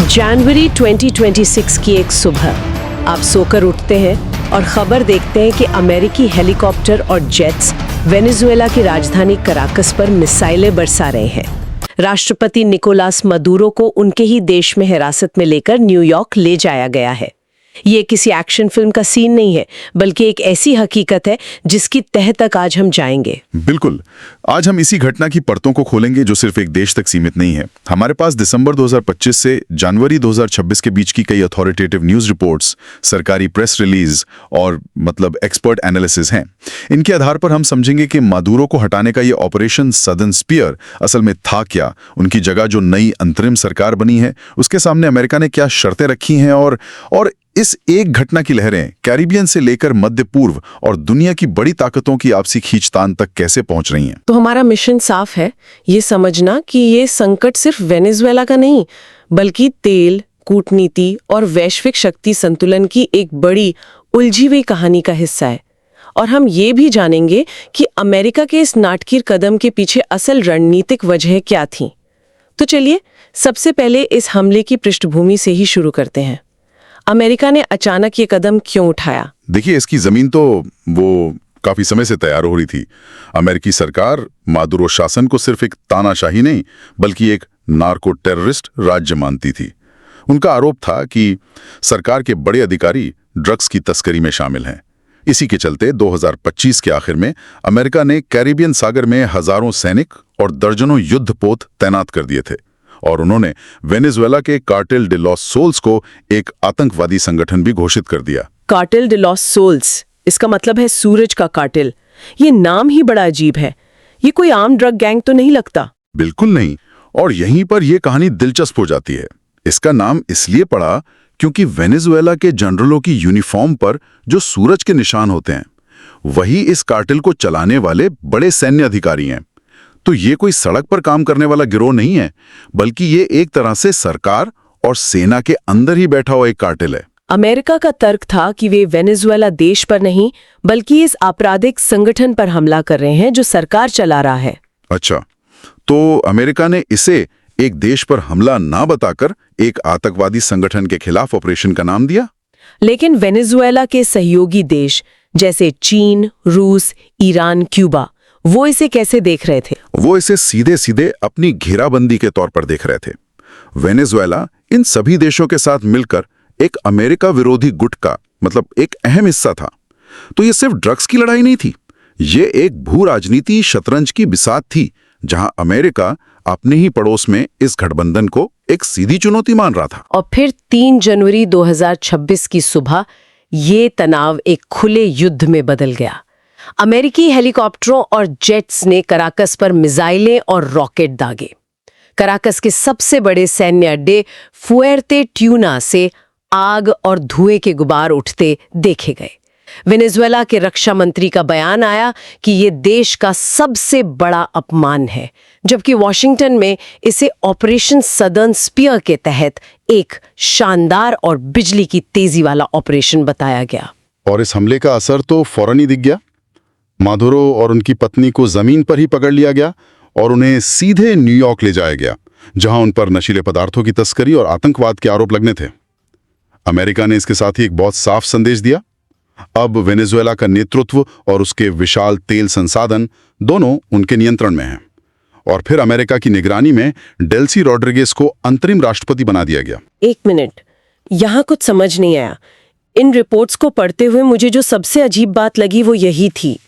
जनवरी 2026 की एक सुबह आप सोकर उठते हैं और खबर देखते हैं कि अमेरिकी हेलीकॉप्टर और जेट्स वेनेजुएला की राजधानी कराकस पर मिसाइलें बरसा रहे हैं। राष्ट्रपति निकोलास मदुरो को उनके ही देश में हिरासत में लेकर न्यूयॉर्क ले जाया गया है। ये किसी एक्शन फिल्म का सीन नहीं है, बल्कि एक ऐसी हकीकत है जिसकी तह तक आज हम जाएंगे। बिल्कुल, आज हम इसी घटना की परतों को खोलेंगे जो सिर्फ एक देश तक सीमित नहीं है। हमारे पास दिसंबर 2025 से जनवरी 2026 के बीच की कई अथॉरिटेटिव न्यूज रिपोर्ट्स, सरकारी प्रेस रिलीज और एक्सपर्ट एनालिसिस हैं। इनके आधार पर हम समझेंगे कि मादुरो को हटाने का ये ऑपरेशन सदर्न स्पीयर असल में था क्या, उनकी जगह जो नई अंतरिम सरकार बनी है उसके सामने अमेरिका ने क्या शर्तें रखी हैं और इस एक घटना की लहरें कैरिबियन से लेकर मध्य पूर्व और दुनिया की बड़ी ताकतों की आपसी खींचतान तक कैसे पहुंच रही हैं। तो हमारा मिशन साफ है, ये समझना कि ये संकट सिर्फ वेनेजुएला का नहीं, बल्कि तेल, कूटनीति और वैश्विक शक्ति संतुलन की एक बड़ी उलझी हुई कहानी का हिस्सा है। और हम ये भी जानेंगे कि अमेरिका के इस नाटकीय कदम के पीछे असल रणनीतिक वजह क्या थी। तो चलिए सबसे पहले इस हमले की पृष्ठभूमि से ही शुरू करते हैं। अमेरिका ने अचानक ये कदम क्यों उठाया? देखिए, इसकी जमीन तो वो काफी समय से तैयार हो रही थी। अमेरिकी सरकार मादुरो शासन को सिर्फ एक तानाशाही नहीं, बल्कि एक नार्को टेररिस्ट राज्य मानती थी। उनका आरोप था कि सरकार के बड़े अधिकारी ड्रग्स की तस्करी में शामिल हैं। इसी के चलते 2025 के आखिर में अमेरिका ने कैरिबियन सागर में हजारों सैनिक और दर्जनों युद्धपोत तैनात कर दिए थे और उन्होंने वेनेजुएला के कार्टेल डे लॉस सोल्स को एक आतंकवादी संगठन भी घोषित कर दिया। कार्टेल डे लॉस सोल्स, इसका मतलब है सूरज का कार्टेल। ये नाम ही बड़ा अजीब है। ये कोई आम ड्रग गैंग तो नहीं लगता? बिल्कुल नहीं। और यहीं पर यह कहानी दिलचस्प हो जाती है। इसका नाम इसलिए पड़ा क्योंकि वेनेजुएला के जनरलों की यूनिफॉर्म पर जो सूरज के निशान होते हैं, वही इस कार्टेल को चलाने वाले बड़े सैन्य अधिकारी हैं। तो ये कोई सड़क पर काम करने वाला गिरोह नहीं है, बल्कि ये एक तरह से सरकार और सेना के अंदर ही बैठा हुआ एक कार्टेल है। अमेरिका का तर्क था कि वे वेनेजुएला देश पर नहीं, बल्कि इस आपराधिक संगठन पर हमला कर रहे हैं जो सरकार चला रहा है। अच्छा, तो अमेरिका ने इसे एक देश पर हमला ना बताकर एक आतंकवादी संगठन के खिलाफ ऑपरेशन का नाम दिया। लेकिन वेनेजुएला के सहयोगी देश जैसे चीन, रूस, ईरान, क्यूबा, वो इसे कैसे देख रहे थे? वो इसे सीधे सीधे अपनी घेराबंदी के तौर पर देख रहे थे। वेनेजुएला इन सभी देशों के साथ मिलकर एक अमेरिका विरोधी गुट का एक अहम हिस्सा था। तो ये सिर्फ ड्रग्स की लड़ाई नहीं थी, ये एक भू राजनीति शतरंज की बिसात थी, जहां अमेरिका अपने ही पड़ोस में इस गठबंधन को एक सीधी चुनौती मान रहा था। और फिर 3 जनवरी 2026 की सुबह ये तनाव एक खुले युद्ध में बदल गया। अमेरिकी हेलीकॉप्टरों और जेट्स ने कराकस पर मिसाइलें और रॉकेट दागे। कराकस के सबसे बड़े सैन्य अड्डे फुएर्ते ट्यूना से आग और धुएं के गुबार उठते देखे गए। वेनेजुएला के रक्षा मंत्री का बयान आया कि ये देश का सबसे बड़ा अपमान है, जबकि वॉशिंगटन में इसे ऑपरेशन सदर्न स्पीयर के तहत एक शानदार और बिजली की तेजी वाला ऑपरेशन बताया गया। और इस हमले का असर तो फौरन ही दिख गया। मादुरो और उनकी पत्नी को जमीन पर ही पकड़ लिया गया और उन्हें सीधे न्यूयॉर्क ले जाया गया, जहां उन पर नशीले पदार्थों की तस्करी और आतंकवाद के आरोप लगने थे। अमेरिका ने इसके साथ ही एक बहुत साफ संदेश दिया। अब वेनेजुएला का नेतृत्व और उसके विशाल तेल संसाधन दोनों उनके नियंत्रण में हैं। और फिर अमेरिका की निगरानी में डेल्सी रॉड्रिगेज को अंतरिम राष्ट्रपति बना दिया गया। एक मिनट, यहाँ कुछ समझ नहीं आया। इन रिपोर्ट्स को पढ़ते हुए मुझे जो सबसे अजीब बात लगी वो यही थी।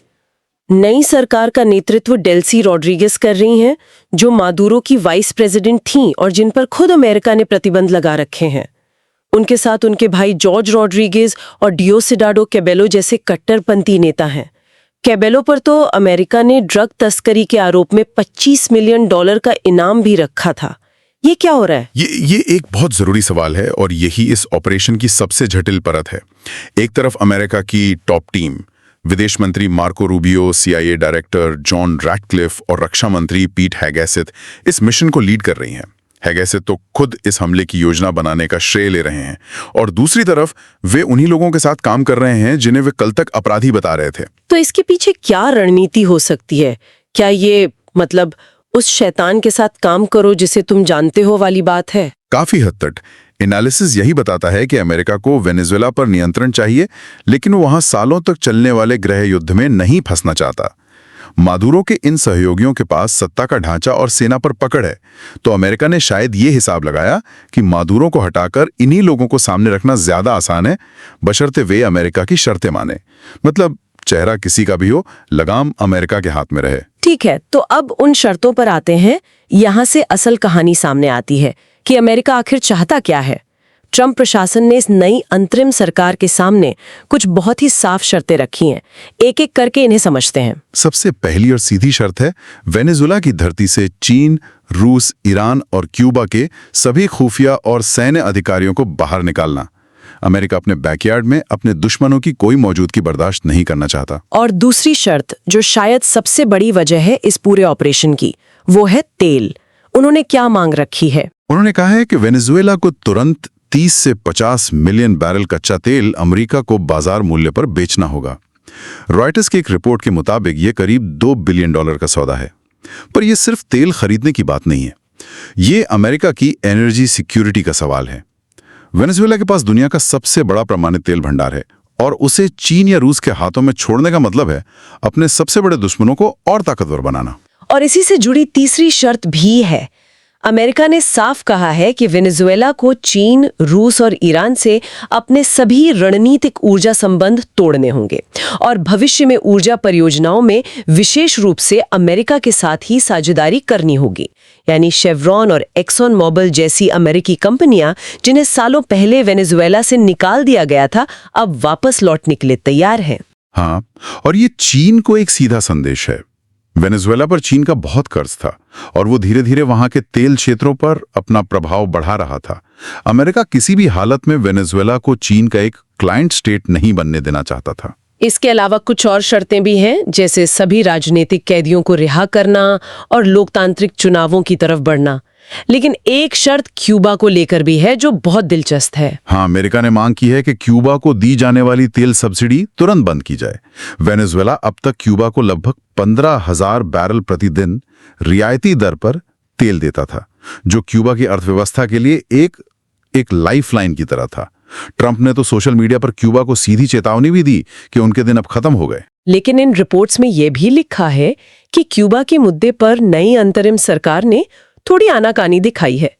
नई सरकार का नेतृत्व डेल्सी रॉड्रिगेज कर रही हैं, जो मादुरो की वाइस प्रेसिडेंट थीं और जिन पर खुद अमेरिका ने प्रतिबंध लगा रखे हैं। उनके साथ उनके भाई जॉर्ज रॉड्रिगेज और डियोसिडाडो कैबेलो जैसे कट्टरपंथी नेता हैं। कैबेलो पर तो अमेरिका ने ड्रग तस्करी के आरोप में $25 मिलियन का इनाम भी रखा था। ये क्या हो रहा है? ये एक बहुत जरूरी सवाल है और यही इस ऑपरेशन की सबसे जटिल परत है। एक तरफ अमेरिका की टॉप टीम, विदेश मंत्री Marco Rubio, CIA director John Ratcliffe और रक्षा मंत्री पीट हेगेसेथ इस मिशन को लीड कर रही हैं। हेगेसेथ तो खुद इस हमले की योजना बनाने का श्रेय ले रहे हैं और दूसरी तरफ वे उन्हीं लोगों के साथ काम कर रहे हैं जिन्हें वे कल तक अपराधी बता रहे थे। तो इसके पीछे क्या रणनीति हो सकती है? क्या ये उस शैतान के साथ काम करो जिसे तुम जानते हो वाली बात है? काफी हद तक एनालिसिस यही बताता है कि अमेरिका को वेनेजुएला पर नियंत्रण चाहिए, लेकिन वो वहां सालों तक चलने वाले गृह युद्ध में नहीं फंसना चाहता। मादुरो के इन सहयोगियों के पास सत्ता का ढांचा और सेना पर पकड़ है, तो अमेरिका ने शायद ये हिसाब लगाया कि मादुरो को हटाकर इन्हीं लोगों को सामने रखना ज्यादा आसान है, बशर्ते वे अमेरिका की शर्तें माने। मतलब चेहरा किसी का भी हो, लगाम अमेरिका के हाथ में रहे। ठीक है, तो अब उन शर्तों पर आते हैं। यहाँ से असल कहानी सामने आती है कि अमेरिका आखिर चाहता क्या है। ट्रंप प्रशासन ने इस नई अंतरिम सरकार के सामने कुछ बहुत ही साफ शर्तें रखी हैं। एक एक करके इन्हें समझते हैं। सबसे पहली और सीधी शर्त है वेनेजुएला की धरती से चीन, रूस, ईरान और क्यूबा के सभी खुफिया और सैन्य अधिकारियों को बाहर निकालना। अमेरिका अपने बैकयार्ड में अपने दुश्मनों की कोई मौजूदगी बर्दाश्त नहीं करना चाहता। और दूसरी शर्त, जो शायद सबसे बड़ी वजह है इस पूरे ऑपरेशन की, वो है तेल। उन्होंने क्या मांग रखी है? उन्होंने कहा है कि वेनेजुएला को तुरंत 30 से 50 मिलियन बैरल कच्चा तेल अमेरिका को बाजार मूल्य पर बेचना होगा। रॉयटर्स की एक रिपोर्ट के मुताबिक ये करीब $2 बिलियन का सौदा है। पर यह सिर्फ तेल खरीदने की बात नहीं है, ये अमेरिका की एनर्जी सिक्योरिटी का सवाल है। वेनेजुएला के पास दुनिया का सबसे बड़ा प्रमाणित तेल भंडार है, और उसे चीन या रूस के हाथों में छोड़ने का मतलब है अपने सबसे बड़े दुश्मनों को और ताकतवर बनाना। और इसी से जुड़ी तीसरी शर्त भी है। अमेरिका ने साफ कहा है कि वेनेजुएला को चीन, रूस और ईरान से अपने सभी रणनीतिक ऊर्जा संबंध तोड़ने होंगे और भविष्य में ऊर्जा परियोजनाओं में विशेष रूप से अमेरिका के साथ ही साझेदारी करनी होगी। यानी शेवरॉन और एक्सॉन मोबिल जैसी अमेरिकी कंपनियां, जिन्हें सालों पहले वेनेजुएला से निकाल दिया गया था, अब वापस लौटने के लिए तैयार हैं। हाँ, और ये चीन को एक सीधा संदेश है। वेनेजुएला पर चीन का बहुत कर्ज था और वो धीरे धीरे वहां के तेल क्षेत्रों पर अपना प्रभाव बढ़ा रहा था। अमेरिका किसी भी हालत में वेनेजुएला को चीन का एक क्लाइंट स्टेट नहीं बनने देना चाहता था। इसके अलावा कुछ और शर्तें भी हैं, जैसे सभी राजनीतिक कैदियों को रिहा करना और लोकतांत्रिक चुनावों की तरफ बढ़ना। लेकिन एक शर्त क्यूबा को लेकर भी है जो बहुत दिलचस्प है। हाँ, अमेरिका ने मांग की है कि क्यूबा को दी जाने वाली तेल सब्सिडी तुरंत बंद की जाए। वेनेजुएला अब तक क्यूबा को लगभग 15,000 बैरल प्रतिदिन रियायती दर पर तेल देता था, जो क्यूबा की अर्थव्यवस्था के लिए एक लाइफलाइन की तरह था। ट्रंप ने तो सोशल मीडिया पर क्यूबा को सीधी चेतावनी भी दी कि उनके दिन अब खत्म हो गए। लेकिन इन रिपोर्ट्स में यह भी लिखा है कि क्यूबा के मुद्दे पर नई अंतरिम सरकार ने थोड़ी आनाकानी दिखाई है।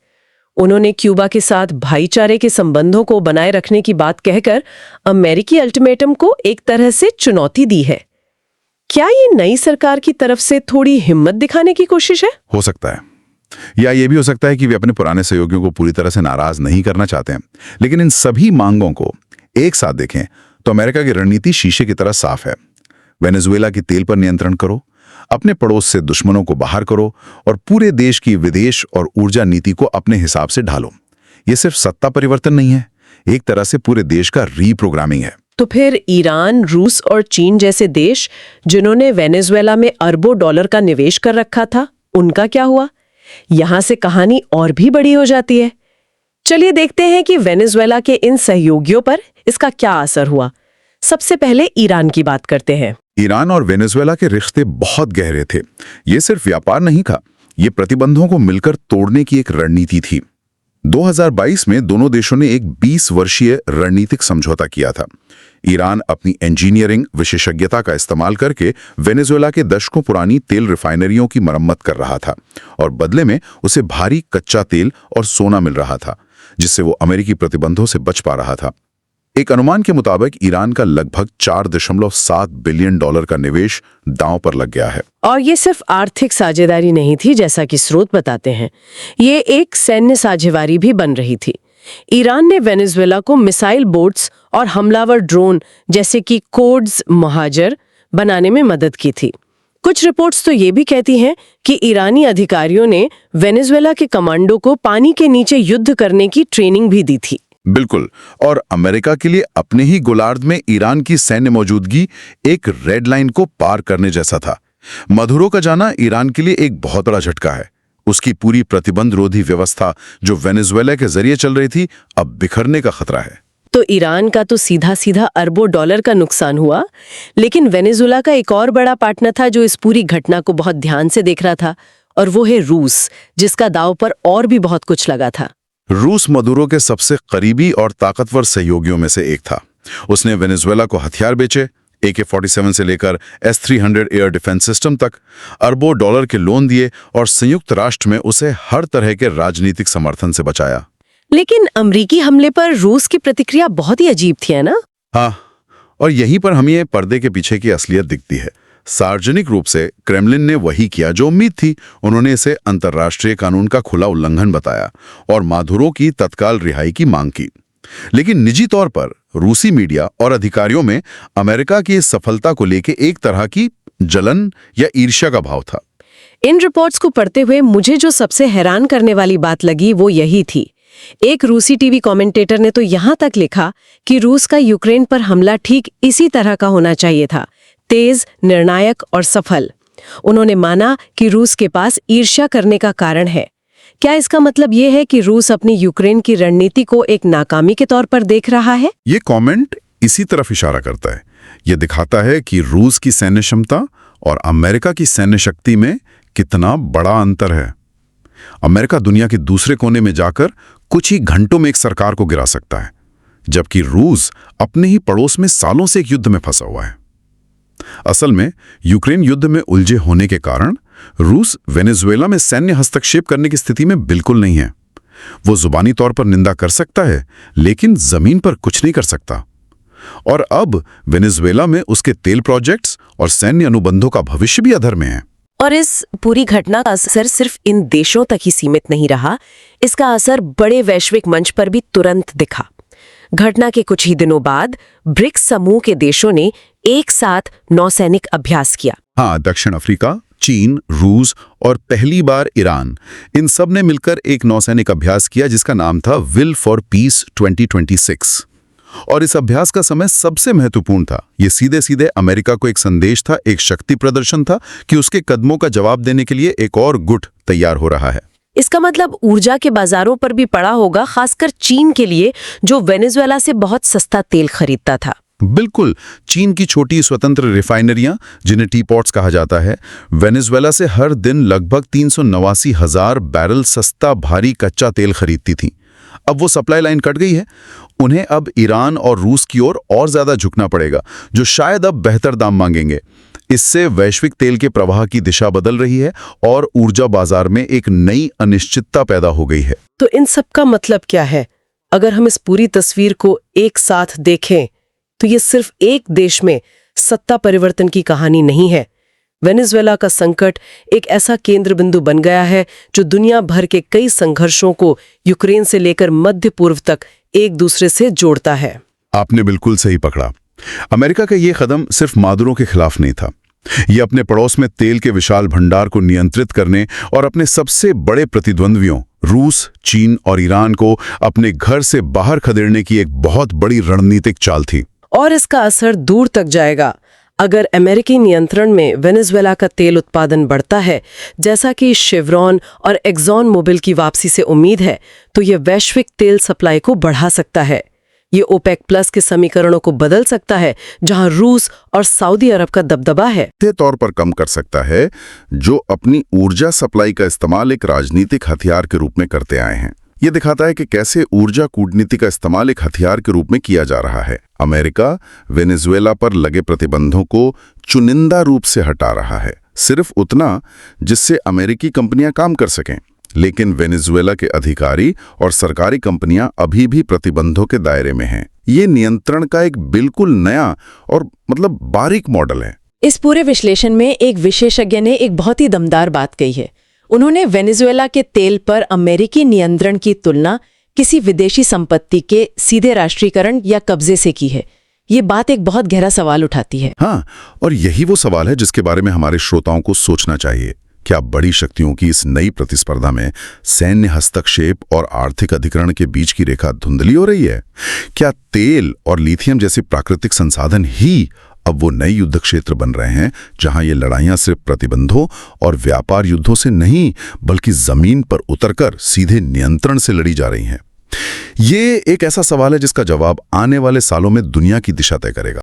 उन्होंने क्यूबा के साथ भाईचारे के संबंधों को बनाए रखने की बात कहकर अमेरिकी अल्टीमेटम को एक तरह से चुनौती दी है। क्या ये नई सरकार की तरफ से थोड़ी हिम्मत दिखाने की कोशिश है? हो सकता है, या ये भी हो सकता है कि वे अपने पुराने सहयोगियों को पूरी तरह से नाराज नहीं करना चाहते हैं। लेकिन इन सभी मांगों को एक साथ देखें तो अमेरिका की रणनीति शीशे की तरह साफ है। वेनेजुएला की तेल पर नियंत्रण करो, अपने पड़ोस से दुश्मनों को बाहर करो और पूरे देश की विदेश और ऊर्जा नीति को अपने हिसाब से ढालो। ये सिर्फ सत्ता परिवर्तन नहीं है, एक तरह से पूरे देश का रीप्रोग्रामिंग है। तो फिर ईरान, रूस और चीन जैसे देश, जिन्होंने वेनेजुएला में अरबों डॉलर का निवेश कर रखा था, उनका क्या हुआ? यहां से कहानी और भी बड़ी हो जाती है। चलिए देखते हैं कि वेनेजुएला के इन सहयोगियों पर इसका क्या असर हुआ। सबसे पहले ईरान की बात करते हैं। ईरान और वेनेजुएला के रिश्ते बहुत गहरे थे। ये सिर्फ व्यापार नहीं था, ये प्रतिबंधों को मिलकर तोड़ने की एक रणनीति थी। 2022 में दोनों देशों ने एक 20 वर्षीय रणनीतिक समझौता किया था। ईरान अपनी इंजीनियरिंग विशेषज्ञता का इस्तेमाल करके वेनेजुएला के दशकों पुरानी तेल रिफाइनरियों की मरम्मत कर रहा था और बदले में उसे भारी कच्चा तेल और सोना मिल रहा था, जिससे वो अमेरिकी प्रतिबंधों से बच पा रहा था। एक अनुमान के मुताबिक ईरान का लगभग $4.7 बिलियन का निवेश दांव पर लग गया है। और ये सिर्फ आर्थिक साझेदारी नहीं थी, जैसा कि स्रोत बताते हैं, ये एक सैन्य साझेदारी भी बन रही थी। ईरान ने वेनेजुएला को मिसाइल बोट्स और हमलावर ड्रोन जैसे कि कोड्स महाजर बनाने में मदद की थी। कुछ रिपोर्ट्स तो ये भी कहती हैं कि ईरानी अधिकारियों ने वेनेजुएला के कमांडो को पानी के नीचे युद्ध करने की ट्रेनिंग भी दी थी। बिल्कुल, और अमेरिका के लिए अपने ही गोलार्ध में ईरान की सैन्य मौजूदगी एक रेड लाइन को पार करने जैसा था। मदुरो का जाना ईरान के लिए एक बहुत बड़ा झटका है। उसकी पूरी प्रतिबंध रोधी व्यवस्था जो वेनेजुएला के जरिए चल रही थी, अब बिखरने का खतरा है। तो ईरान का तो सीधा सीधा अरबों डॉलर का नुकसान हुआ, लेकिन वेनेजुएला का एक और बड़ा पार्टनर था जो इस पूरी घटना को बहुत ध्यान से देख रहा था, और वो है रूस, जिसका दांव पर और भी बहुत कुछ लगा था। रूस मदुरो के सबसे करीबी और ताकतवर सहयोगियों में से एक था। उसने वेनेजुएला को हथियार बेचे, AK-47 से लेकर S-300 एयर डिफेंस सिस्टम तक, अरबों डॉलर के लोन दिए और संयुक्त राष्ट्र में उसे हर तरह के राजनीतिक समर्थन से बचाया। लेकिन अमेरिकी हमले पर रूस की प्रतिक्रिया बहुत ही अजीब थी, है ना? हाँ, और यहीं पर हमें पर्दे के पीछे की असलियत दिखती है। सार्वजनिक रूप से क्रेमलिन ने वही किया जो उम्मीद थी। उन्होंने इसे अंतर्राष्ट्रीय कानून का खुला उल्लंघन बताया और मादुरो की तत्काल रिहाई की मांग की। लेकिन निजी तौर पर रूसी मीडिया और अधिकारियों में अमेरिका की इस सफलता को लेकर एक तरह की जलन या ईर्ष्या का भाव था। इन रिपोर्ट्स को पढ़ते हुए मुझे जो सबसे हैरान करने वाली बात लगी वो यही थी। एक रूसी टीवी कमेंटेटर ने तो यहां तक लिखा कि रूस का यूक्रेन पर हमला ठीक इसी तरह का होना चाहिए था, तेज, निर्णायक और सफल। उन्होंने माना कि रूस के पास ईर्ष्या करने का कारण है। क्या इसका मतलब ये है कि रूस अपनी यूक्रेन की रणनीति को एक नाकामी के तौर पर देख रहा है? ये कमेंट इसी तरफ इशारा करता है। ये दिखाता है कि रूस की सैन्य क्षमता और अमेरिका की सैन्य शक्ति में कितना बड़ा अंतर है। अमेरिका दुनिया के दूसरे कोने में जाकर कुछ ही घंटों में एक सरकार को गिरा सकता है, जबकि रूस अपने ही पड़ोस में सालों से एक युद्ध में फंसा हुआ है। असल में यूक्रेन युद्ध में उलझे होने के कारण रूस वेनेजुएला में सैन्य हस्तक्षेप करने की स्थिति में बिल्कुल नहीं है। वो जुबानी तौर पर निंदा कर सकता है, लेकिन जमीन पर कुछ नहीं कर सकता। और अब वेनेजुएला में उसके तेल प्रोजेक्ट्स और सैन्य अनुबंधों का भविष्य भी अधर में है। और इस पूरी घटना का असर सिर्फ इन देशों तक ही सीमित नहीं रहा, इसका असर बड़े वैश्विक मंच पर भी तुरंत दिखा। घटना के कुछ ही दिनों बाद ब्रिक्स समूह के देशों ने एक साथ नौसैनिक अभ्यास किया। हाँ, दक्षिण अफ्रीका, चीन, रूस और पहली बार ईरान, इन सब ने मिलकर एक नौसैनिक अभ्यास किया जिसका नाम था विल फॉर पीस 2026। और इस अभ्यास का समय सबसे महत्वपूर्ण था। ये सीधे सीधे अमेरिका को एक संदेश था, एक शक्ति प्रदर्शन था कि उसके कदमों का जवाब देने के लिए एक और गुट तैयार हो रहा है। इसका मतलब ऊर्जा के बाजारों पर भी पड़ा होगा, खासकर चीन के लिए जो वेनेजुएला से बहुत सस्ता तेल खरीदता था। बिल्कुल, चीन की छोटी स्वतंत्र रिफाइनरियां, जिन्हें टीपॉट्स कहा जाता है, वेनेजुएला से हर दिन लगभग 389,000 बैरल सस्ता भारी कच्चा तेल खरीदती थीं। अब वो सप्लाई लाइन कट गई है। उन्हें अब ईरान और रूस की ओर और ज्यादा झुकना पड़ेगा, जो शायद अब बेहतर दाम मांगेंगे। इससे वैश्विक तेल के प्रवाह की दिशा बदल रही है और ऊर्जा बाजार में एक नई अनिश्चितता पैदा हो गई है। तो इन सब का मतलब क्या है? अगर हम इस पूरी तस्वीर को एक साथ देखें तो ये सिर्फ एक देश में सत्ता परिवर्तन की कहानी नहीं है। वेनेजुएला का संकट एक ऐसा केंद्र बिंदु बन गया है जो दुनिया भर के कई संघर्षों को यूक्रेन से लेकर मध्य पूर्व तक एक दूसरे से जोड़ता है। आपने बिल्कुल सही पकड़ा। अमेरिका का ये कदम सिर्फ मादुरो के खिलाफ नहीं था। ये अपने पड़ोस में तेल के विशाल भंडार को नियंत्रित करने और अपने सबसे बड़े प्रतिद्वंद्वियों रूस, चीन और ईरान को अपने घर से बाहर खदेड़ने की एक बहुत बड़ी रणनीतिक चाल थी। और इसका असर दूर तक जाएगा। अगर अमेरिकी नियंत्रण में वेनेजुएला का तेल उत्पादन बढ़ता है, जैसा कि शेवरॉन और एक्सॉन मोबिल की वापसी से उम्मीद है, तो ये वैश्विक तेल सप्लाई को बढ़ा सकता है। ये ओपेक प्लस के समीकरणों को बदल सकता है, जहां रूस और सऊदी अरब का दबदबा है। के तौर पर कम कर सकता है, जो अपनी ऊर्जा सप्लाई का इस्तेमाल एक राजनीतिक हथियार के रूप में करते आए हैं। ये दिखाता है कि कैसे ऊर्जा कूटनीति का इस्तेमाल एक हथियार के रूप में किया जा रहा है। अमेरिका वेनेजुएला पर लगे प्रतिबंधों को चुनिंदा रूप से हटा रहा है, सिर्फ उतना जिससे अमेरिकी कंपनियां काम कर सकें। लेकिन वेनेजुएला के अधिकारी और सरकारी कंपनियां अभी भी प्रतिबंधों के दायरे में हैं। ये नियंत्रण का एक बिल्कुल नया और बारीक मॉडल है। इस पूरे विश्लेषण में एक विशेषज्ञ ने एक बहुत ही दमदार बात कही है। उन्होंने वेनेजुएला के तेल पर अमेरिकी नियंत्रण की तुलना किसी विदेशी संपत्ति के सीधे राष्ट्रीयकरण या कब्जे से की है। ये बात एक बहुत गहरा सवाल उठाती है। हाँ, और यही वो सवाल है जिसके बारे में हमारे श्रोताओं को सोचना चाहिए। क्या बड़ी शक्तियों की इस नई प्रतिस्पर्धा में सैन्य हस्तक्षेप और आर्थिक अधिकरण के बीच की रेखा धुंधली हो रही है? क्या तेल और लिथियम जैसे प्राकृतिक संसाधन ही अब वो नए युद्ध क्षेत्र बन रहे हैं, जहां ये लड़ाइयां सिर्फ प्रतिबंधों और व्यापार युद्धों से नहीं, बल्कि जमीन पर उतरकर सीधे नियंत्रण से लड़ी जा रही हैं? ये एक ऐसा सवाल है जिसका जवाब आने वाले सालों में दुनिया की दिशा तय करेगा।